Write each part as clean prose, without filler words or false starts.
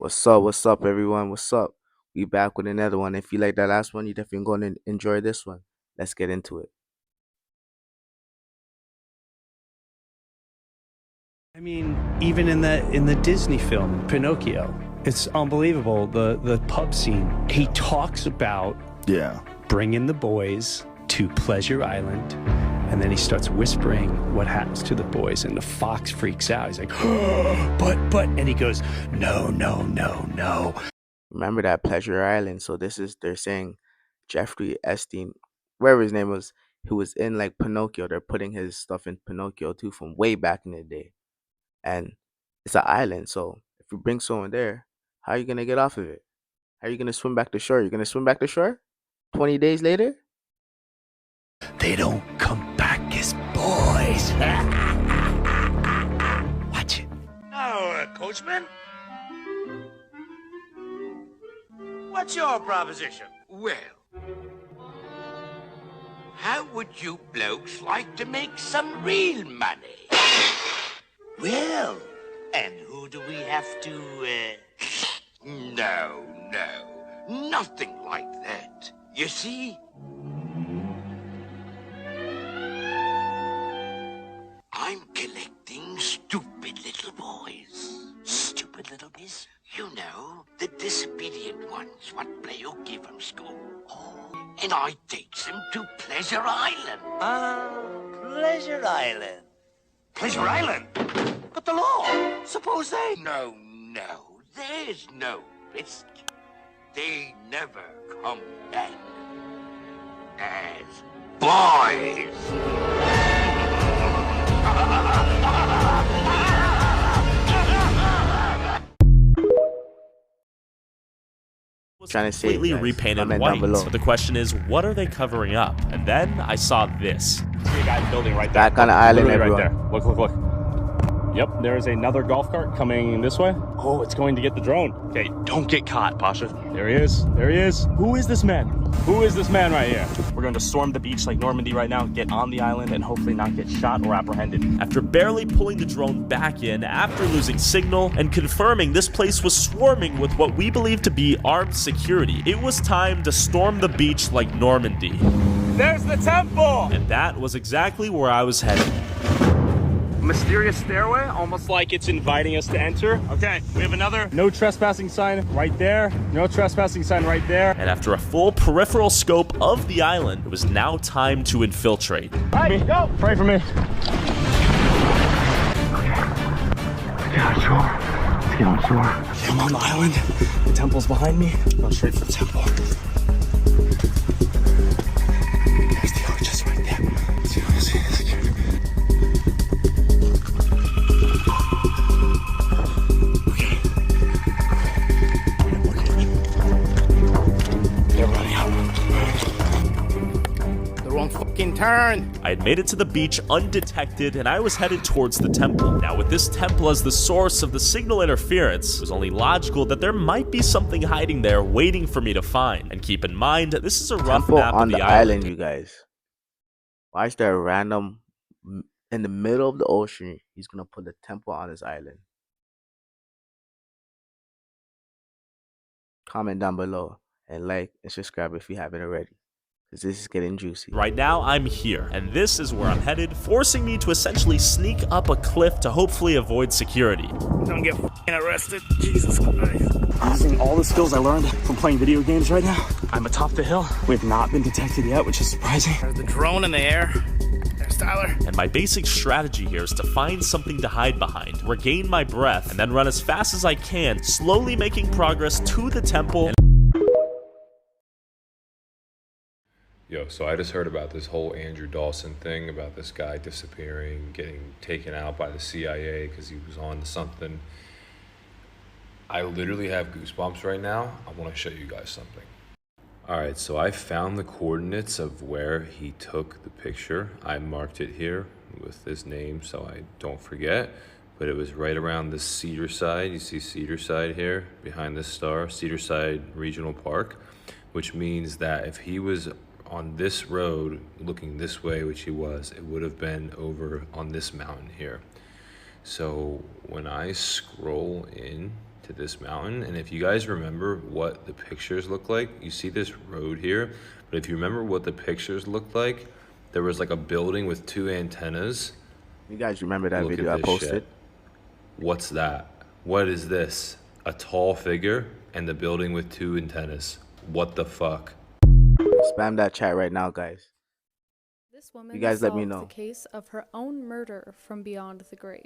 What's up, everyone? What's up? We back with another one. If you like that last one, you definitely going to enjoy this one. Let's get into it. I mean, even in the Disney film Pinocchio, it's unbelievable. The pub scene. He talks about bringing the boys to Pleasure Island, and then he starts whispering what happens to the boys, and the fox freaks out. He's like, but, and he goes, no, no, no, no. Remember that Pleasure Island? So they're saying Jeffrey Epstein, wherever his name was, who was in like Pinocchio. They're putting his stuff in Pinocchio too from way back in the day, and it's an island. So if you bring someone there, how are you gonna get off of it? How are you gonna swim back to shore? You're gonna swim back to shore 20 days later? They don't come back as boys. Watch it. Oh, Coachman? What's your proposition? Well, how would you blokes like to make some real money? Well, and who do we have to, No, nothing like that. You see, I'm collecting stupid little boys. Stupid little boys? You know, the disobedient ones what play hooky from school. Oh, and I takes them to Pleasure Island. Pleasure Island. Pleasure Island? But the law, suppose they... No, there's no risk. They never come back as boys. Trying to say, completely guys, repainted comment white. down below. So the question is, what are they covering up? And then I saw this. See a guy building right there. That kind of island, Literally everyone. right there. Look. Yep, there is another golf cart coming this way. Oh, it's going to get the drone. Okay, don't get caught, Pasha. There he is. Who is this man? Who is this man right here? We're going to storm the beach like Normandy right now, get on the island, and hopefully not get shot or apprehended. After barely pulling the drone back in, after losing signal, and confirming this place was swarming with what we believe to be armed security, it was time to storm the beach like Normandy. There's the temple! And that was exactly where I was headed. Mysterious stairway, almost like it's inviting us to enter. Okay, we have another no trespassing sign right there. No trespassing sign right there. And after a full peripheral scope of the island, it was now time to infiltrate. Hey, go! Pray for me. Get on shore. Let's get on shore. Okay, I'm on the island. The temple's behind me. Going straight for the temple. There's the arches right there. See what I see? Turn. I had made it to the beach undetected, and I was headed towards the temple. Now, with this temple as the source of the signal interference, it was only logical that there might be something hiding there waiting for me to find. And keep in mind, this is a rough Temple map on of the the island, you guys. Why is there a random in the middle of the ocean? He's gonna put a temple on his island. Comment down below and like and subscribe if you haven't already, because this is getting juicy. Right now, I'm here, and this is where I'm headed, forcing me to essentially sneak up a cliff to hopefully avoid security. Don't get arrested. Jesus Christ. Using all the skills I learned from playing video games right now, I'm atop the hill. We've not been detected yet, which is surprising. There's the drone in the air. There's Tyler. And my basic strategy here is to find something to hide behind, regain my breath, and then run as fast as I can, slowly making progress to the temple. Yo, so I just heard about this whole Andrew Dawson thing about this guy disappearing, getting taken out by the CIA because he was on something. I literally have goosebumps right now. I want to show you guys something. All right, so I found the coordinates of where he took the picture. I marked it here with his name so I don't forget, but it was right around the Cedarside. You see Cedarside here behind this star, Cedarside Regional Park, which means that if he was on this road looking this way, which he was, it would have been over on this mountain here. So when I scroll in to this mountain. And if you guys remember what the pictures look like, you see this road here, but if you remember what the pictures looked like, there was like a building with 2 antennas. You guys remember that Look video at I this posted? shit. What's that? What is this? A tall figure and the building with 2 antennas. What the fuck? Spam that chat right now, guys. This woman You guys let me solved know. the case of her own murder from beyond the grave.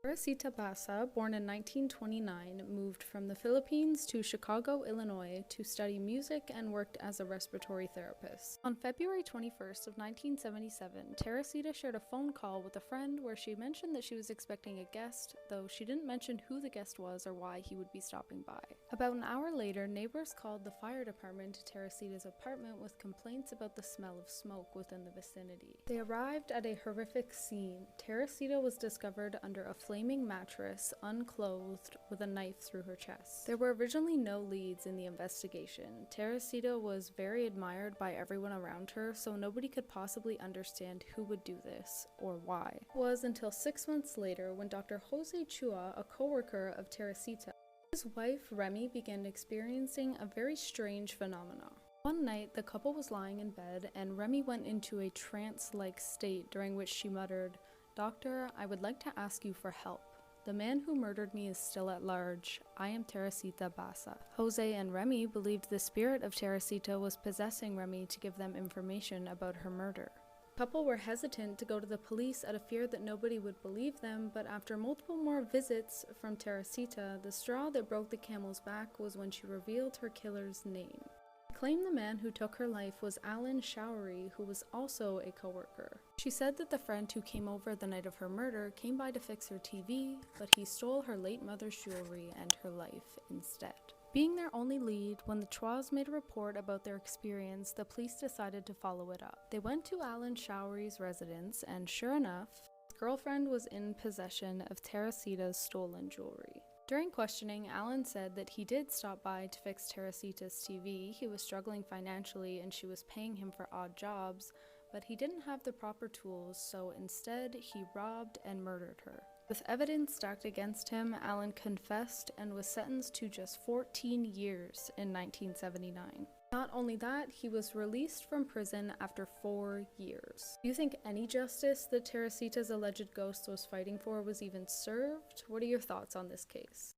Teresita Basa, born in 1929, moved from the Philippines to Chicago, Illinois to study music and worked as a respiratory therapist. On February 21st of 1977, Teresita shared a phone call with a friend where she mentioned that she was expecting a guest, though she didn't mention who the guest was or why he would be stopping by. About an hour later, neighbors called the fire department to Teresita's apartment with complaints about the smell of smoke within the vicinity. They arrived at a horrific scene. Teresita was discovered under a flaming mattress, unclothed, with a knife through her chest. There were originally no leads in the investigation. Teresita was very admired by everyone around her, so nobody could possibly understand who would do this or why. It was until 6 months later when Dr. Jose Chua, a co-worker of Teresita, his wife Remy began experiencing a very strange phenomena. One night, the couple was lying in bed and Remy went into a trance-like state during which she muttered, "Doctor, I would like to ask you for help. The man who murdered me is still at large. I am Teresita Basa." Jose and Remy believed the spirit of Teresita was possessing Remy to give them information about her murder. The couple were hesitant to go to the police out of fear that nobody would believe them, but after multiple more visits from Teresita, the straw that broke the camel's back was when she revealed her killer's name. She claimed the man who took her life was Alan Showery, who was also a co-worker. She said that the friend who came over the night of her murder came by to fix her TV, but he stole her late mother's jewelry and her life instead. Being their only lead, when the Chuas made a report about their experience, the police decided to follow it up. They went to Alan Showery's residence, and sure enough, his girlfriend was in possession of Teresita's stolen jewelry. During questioning, Alan said that he did stop by to fix Teresita's TV. He was struggling financially and she was paying him for odd jobs, but he didn't have the proper tools, so instead he robbed and murdered her. With evidence stacked against him, Alan confessed and was sentenced to just 14 years in 1979. Not only that, he was released from prison after 4 years. Do you think any justice that Teresita's alleged ghost was fighting for was even served? What are your thoughts on this case?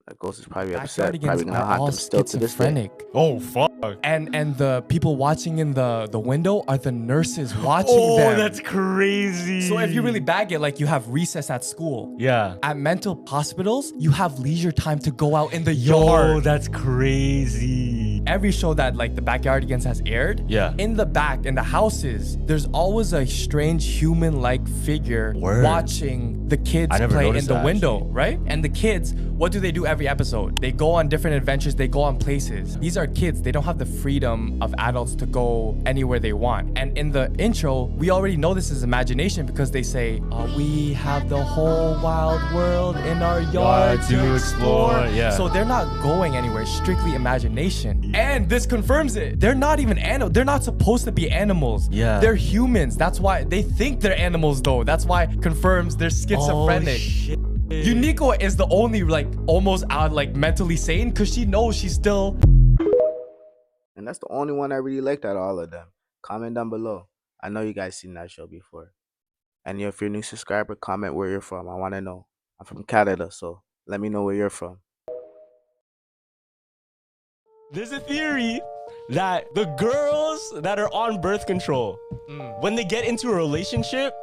That ghost is probably Backyard upset. Probably Backyardigans gonna are haunt all them still to this day. schizophrenic. Oh, fuck. And the people watching in the window are the nurses watching them. Oh, that's crazy. So if you really bag it, like you have recess at school. Yeah. At mental hospitals, you have leisure time to go out in the Yo, yard. that's crazy. Every show that like the Backyardigans has aired, Yeah. in the back, in the houses, there's always a strange human-like figure Word. watching the kids I never play in noticed the that, window, actually. right? And the kids, what do they do every episode? They go on different adventures, they go on places. These are kids, they don't have the freedom of adults to go anywhere they want. And in the intro, we already know this is imagination because they say, we have the whole wild world in our yard to explore. Yeah. So they're not going anywhere, strictly imagination. And this confirms it. They're not even animals. They're not supposed to be animals. Yeah. They're humans. That's why they think they're animals though. That's why it confirms they're schizophrenic. Oh, shit. Uniqua is the only like almost out like mentally sane because she knows she's still. And that's the only one I really liked out of all of them. Comment down below. I know you guys seen that show before. And if you're a new subscriber, comment where you're from. I want to know. I'm from Canada, so let me know where you're from. There's a theory that the girls that are on birth control, when they get into a relationship,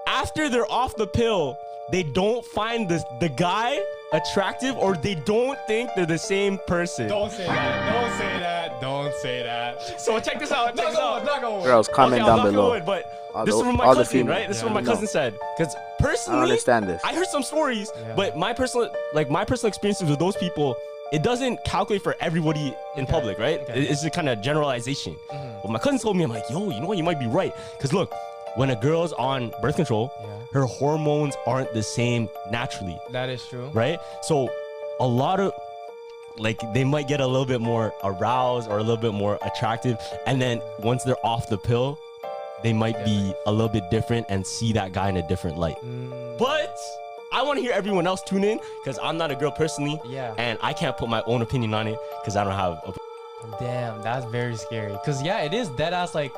after they're off the pill, they don't find the guy attractive, or they don't think they're the same person. Don't say that. Don't say that. Don't say that. So check this out. Check this out. Girls, comment Okay, down I'm not below. going, but All this the- is from my all the cousin, females. right? This is Yeah, what my I know. cousin said. Because I personally, don't understand this. I heard some stories, but my personal experiences with those people, it doesn't calculate for everybody in public, right? It's a kind of generalization. But my cousin told me, I'm like, yo, you know what? You might be right. Because look, when a girl's on birth control, her hormones aren't the same naturally. That is true. Right? So a lot of, like, they might get a little bit more aroused or a little bit more attractive. And then once they're off the pill, they might be a little bit different and see that guy in a different light. But I want to hear everyone else tune in because I'm not a girl personally. Yeah. And I can't put my own opinion on it because I don't have a... Damn, that's very scary. Cause yeah, it is dead ass like,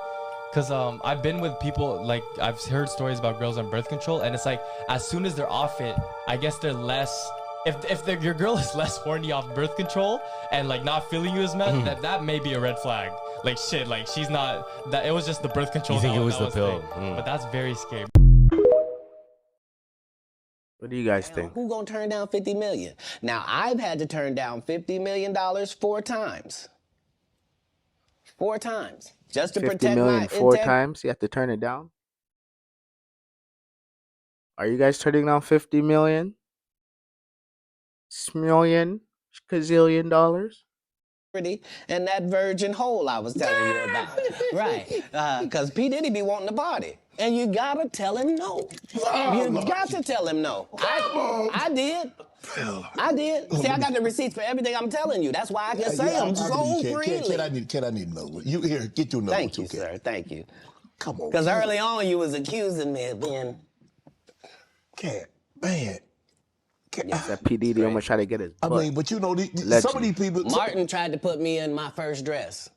cause I've been with people like I've heard stories about girls on birth control, and it's like as soon as they're off it, I guess they're less. If your girl is less horny off birth control and like not feeling you as much, that may be a red flag. Like shit, like she's not. That it was just the birth control. You think it was the pill? But that's very scary. What do you guys think? Who gonna turn down $50 million? Now I've had to turn down $50 million 4 times. 4 times. Just to 50 protect million my 4 times? You have to turn it down? Are you guys turning down 50 million? Smillion? Gazillion dollars? And that virgin hole I was telling you about. Right. Because P. Diddy be wanting to party. And you gotta tell him no. You got to tell him no. I did. I did. See, I got the receipts for everything I'm telling you. That's why I can say them so freely. Can I need another one? You here, get your number. Thank you, sir. Thank you. Come on. Because early on you was accusing me of being... Man. Yes, that P. Diddy almost tried to get his butt. I mean, but you know, some of these people... Martin tried to put me in my first dress.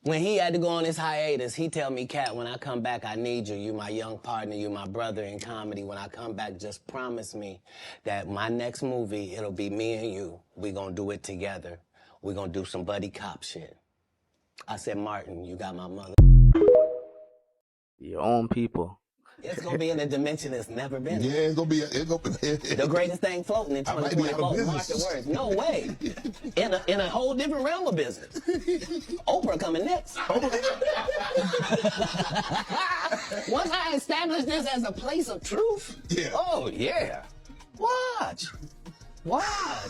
When he had to go on his hiatus, he tell me, Cat, when I come back, I need you. You my young partner. You my brother in comedy. When I come back, just promise me that my next movie, it'll be me and you. We gonna do it together. We gonna do some buddy cop shit. I said, Martin, you got my mother. Your own people. It's gonna be in a dimension it's never been. Yeah, it's gonna be. The greatest thing floating in 2024. Mark the words. No way. In a whole different realm of business. Oprah coming next. Once I establish this as a place of truth. Yeah. Oh yeah. Watch.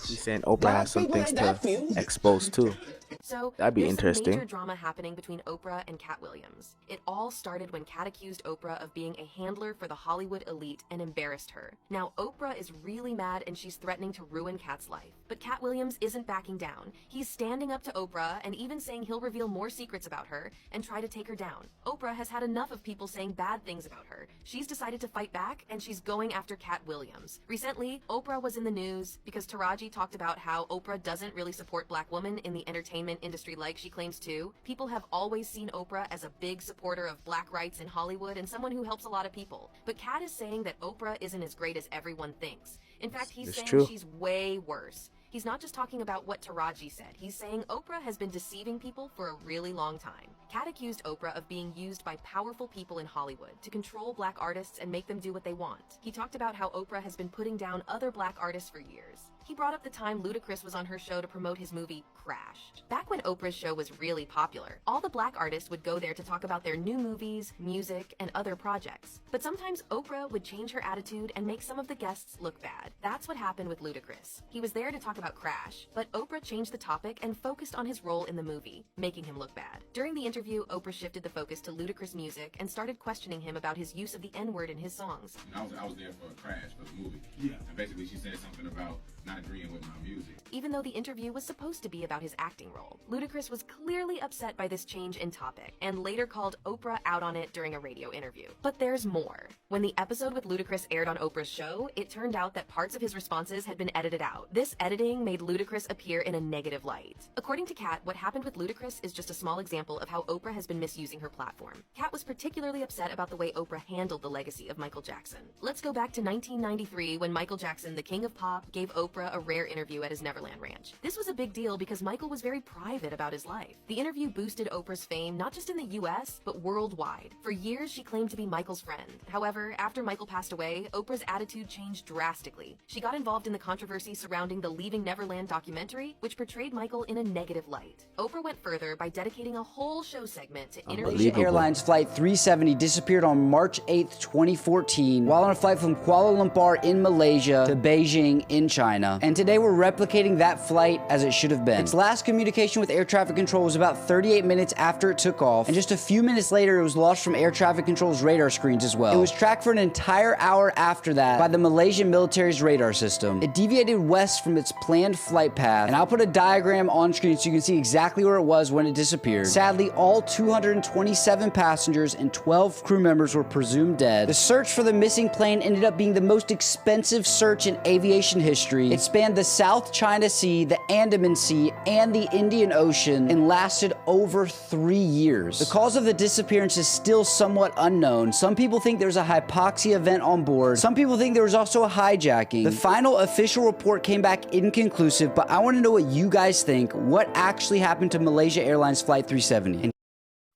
He's saying Oprah has some things to expose too. So that'd be there's interesting. Some major drama happening between Oprah and Cat Williams. It all started when Cat accused Oprah of being a handler for the Hollywood elite and embarrassed her. Now Oprah is really mad and she's threatening to ruin Cat's life. But Cat Williams isn't backing down. He's standing up to Oprah and even saying he'll reveal more secrets about her and try to take her down. Oprah has had enough of people saying bad things about her. She's decided to fight back and she's going after Cat Williams. Recently, Oprah was in the news because Taraji talked about how Oprah doesn't really support black women in the entertainment industry like she claims to. People have always seen Oprah as a big supporter of black rights in Hollywood and someone who helps a lot of people. But Cat is saying that Oprah isn't as great as everyone thinks. In fact, he's saying she's way worse. He's not just talking about what Taraji said. He's saying Oprah has been deceiving people for a really long time. Cat accused Oprah of being used by powerful people in Hollywood to control black artists and make them do what they want. He talked about how Oprah has been putting down other black artists for years. He brought up the time Ludacris was on her show to promote his movie, Crash. Back when Oprah's show was really popular, all the black artists would go there to talk about their new movies, music, and other projects. But sometimes Oprah would change her attitude and make some of the guests look bad. That's what happened with Ludacris. He was there to talk about Crash, but Oprah changed the topic and focused on his role in the movie, making him look bad. During the interview, Oprah shifted the focus to Ludacris' music and started questioning him about his use of the N-word in his songs. I was there for Crash, for the movie. Yeah. And basically she said something about not agreeing with my music. Even though the interview was supposed to be about his acting role, Ludacris was clearly upset by this change in topic and later called Oprah out on it during a radio interview. But there's more. When the episode with Ludacris aired on Oprah's show, it turned out that parts of his responses had been edited out. This editing made Ludacris appear in a negative light. According to Kat, what happened with Ludacris is just a small example of how Oprah has been misusing her platform. Kat was particularly upset about the way Oprah handled the legacy of Michael Jackson. Let's go back to 1993 when Michael Jackson, the king of pop, gave Oprah a rare interview at his Neverland Ranch. This was a big deal because Michael was very private about his life. The interview boosted Oprah's fame not just in the US, but worldwide. For years, she claimed to be Michael's friend. However, after Michael passed away, Oprah's attitude changed drastically. She got involved in the controversy surrounding the Leaving Neverland documentary, which portrayed Michael in a negative light. Oprah went further by dedicating a whole show segment to Malaysia Airlines Flight 370 disappeared on March 8th, 2014, while on a flight from Kuala Lumpur in Malaysia to Beijing in China. China, and today we're replicating that flight as it should have been. Its last communication with air traffic control was about 38 minutes after it took off, and just a few minutes later it was lost from air traffic control's radar screens as well. It was tracked for an entire hour after that by the Malaysian military's radar system. It deviated west from its planned flight path, and I'll put a diagram on screen so you can see exactly where it was when it disappeared. Sadly, all 227 passengers and 12 crew members were presumed dead. The search for the missing plane ended up being the most expensive search in aviation history. It spanned the South China Sea, the Andaman Sea, and the Indian Ocean, and lasted over 3 years. The cause of the disappearance is still somewhat unknown. Some people think there's a hypoxia event on board. Some people think there was also a hijacking. The final official report came back inconclusive, but I want to know what you guys think. What actually happened to Malaysia Airlines Flight 370? And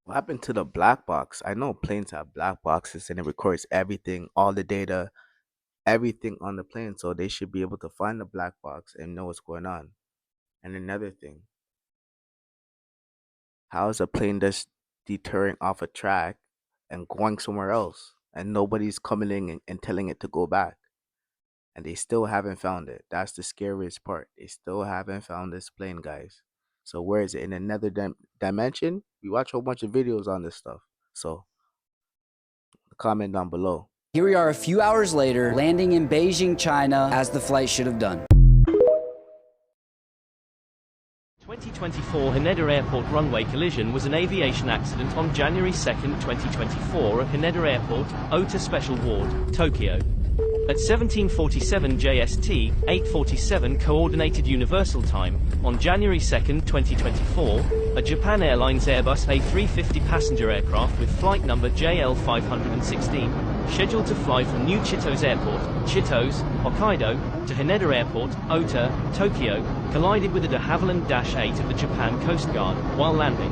what happened to the black box? I know planes have black boxes and it records everything, all the data, everything on the plane, so they should be able to find the black box and know what's going on. And another thing, how is a plane just deterring off a track and going somewhere else, and nobody's coming in and telling it to go back, and they still haven't found it? That's the scariest part. They still haven't found this plane, guys. So where is it? In another dimension? We watch a whole bunch of videos on this stuff, so comment down below. here we are a few hours later, landing in Beijing, China, as the flight should have done. 2024 Haneda Airport runway collision was an aviation accident on January 2nd, 2024 at Haneda Airport, Ota Special Ward, Tokyo. At 17:47 JST, 8:47 Coordinated Universal Time, on January 2nd, 2024, a Japan Airlines Airbus A350 passenger aircraft with flight number JL516, scheduled to fly from New Chitose Airport, Chitose, Hokkaido, to Haneda Airport, Ota, Tokyo, collided with a de Havilland Dash 8 of the Japan Coast Guard while landing.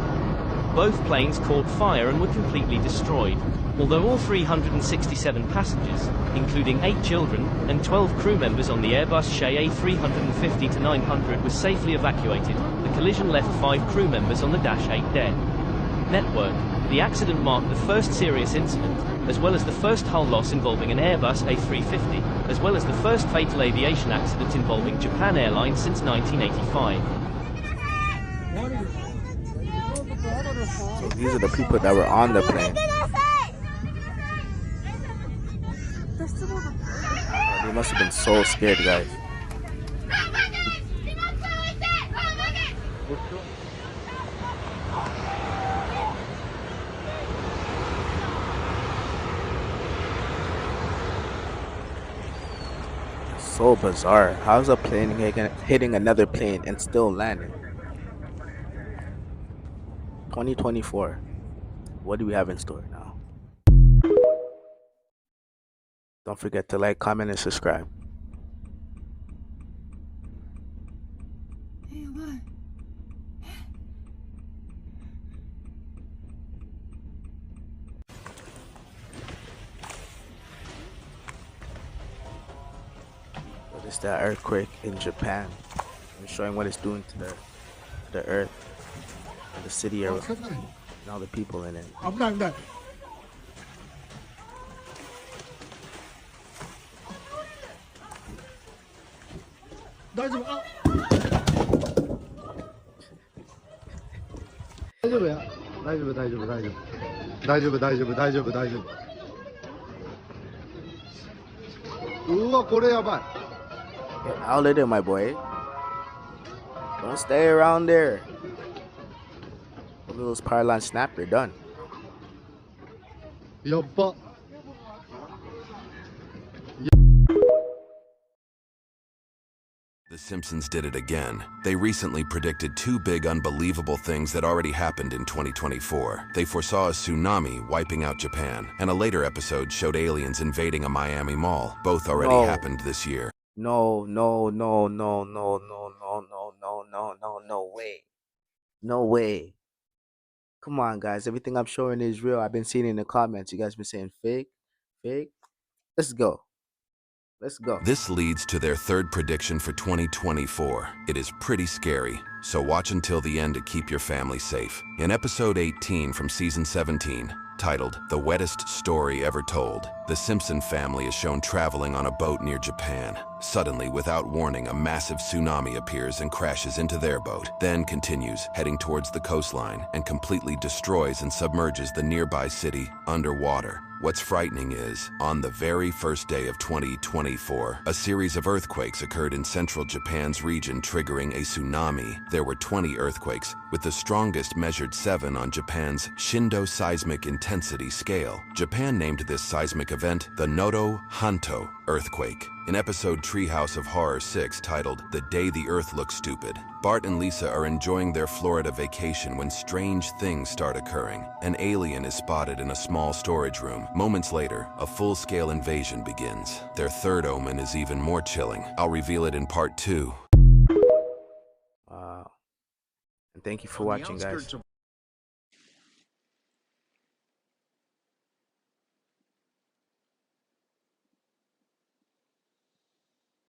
Both planes caught fire and were completely destroyed. Although all 367 passengers, including 8 children and 12 crew members on the Airbus Shay A350-900 were safely evacuated, the collision left 5 crew members on the Dash 8 dead. Network. The accident marked the first serious incident, as well as the first hull loss involving an Airbus A350, as well as the first fatal aviation accident involving Japan Airlines since 1985. So these are the people that were on the plane. They must have been so scared, guys. So bizarre. How's a plane hitting another plane and still landing? 2024. What do we have in store now? Don't forget to like, comment, and subscribe. What is that earthquake in Japan? I'm showing what it's doing to the earth, and the city area, and all the people in it. Get out of there, my boy. Don't stay around there. One of those power line snap, you're done. The Simpsons did it again. They recently predicted 2 big unbelievable things that already happened in 2024. They foresaw a tsunami wiping out Japan, and a later episode showed aliens invading a Miami mall. Both already happened this year. No way. No way. Come on, guys. Everything I'm showing is real. I've been seeing in the comments. You guys been saying fake. Let's go. This leads to their third prediction for 2024. It is pretty scary, so watch until the end to keep your family safe. In episode 18 from season 17, titled The Wettest Story Ever Told, The Simpson family is shown traveling on a boat near Japan. Suddenly, without warning, a massive tsunami appears and crashes into their boat, then continues, heading towards the coastline, and completely destroys and submerges the nearby city underwater. What's frightening is, on the very first day of 2024, a series of earthquakes occurred in central Japan's region, triggering a tsunami. There were 20 earthquakes, with the strongest measured 7 on Japan's Shindo seismic intensity scale. Japan named this seismic event the Noto Hanto earthquake. In episode Treehouse of Horror 6, titled The Day the Earth Looks Stupid, Bart and Lisa are enjoying their Florida vacation when strange things start occurring. An alien is spotted in a small storage room. Moments later, a full-scale invasion begins. Their third omen is even more chilling. I'll reveal it in part 2. Wow. And thank you for watching, guys.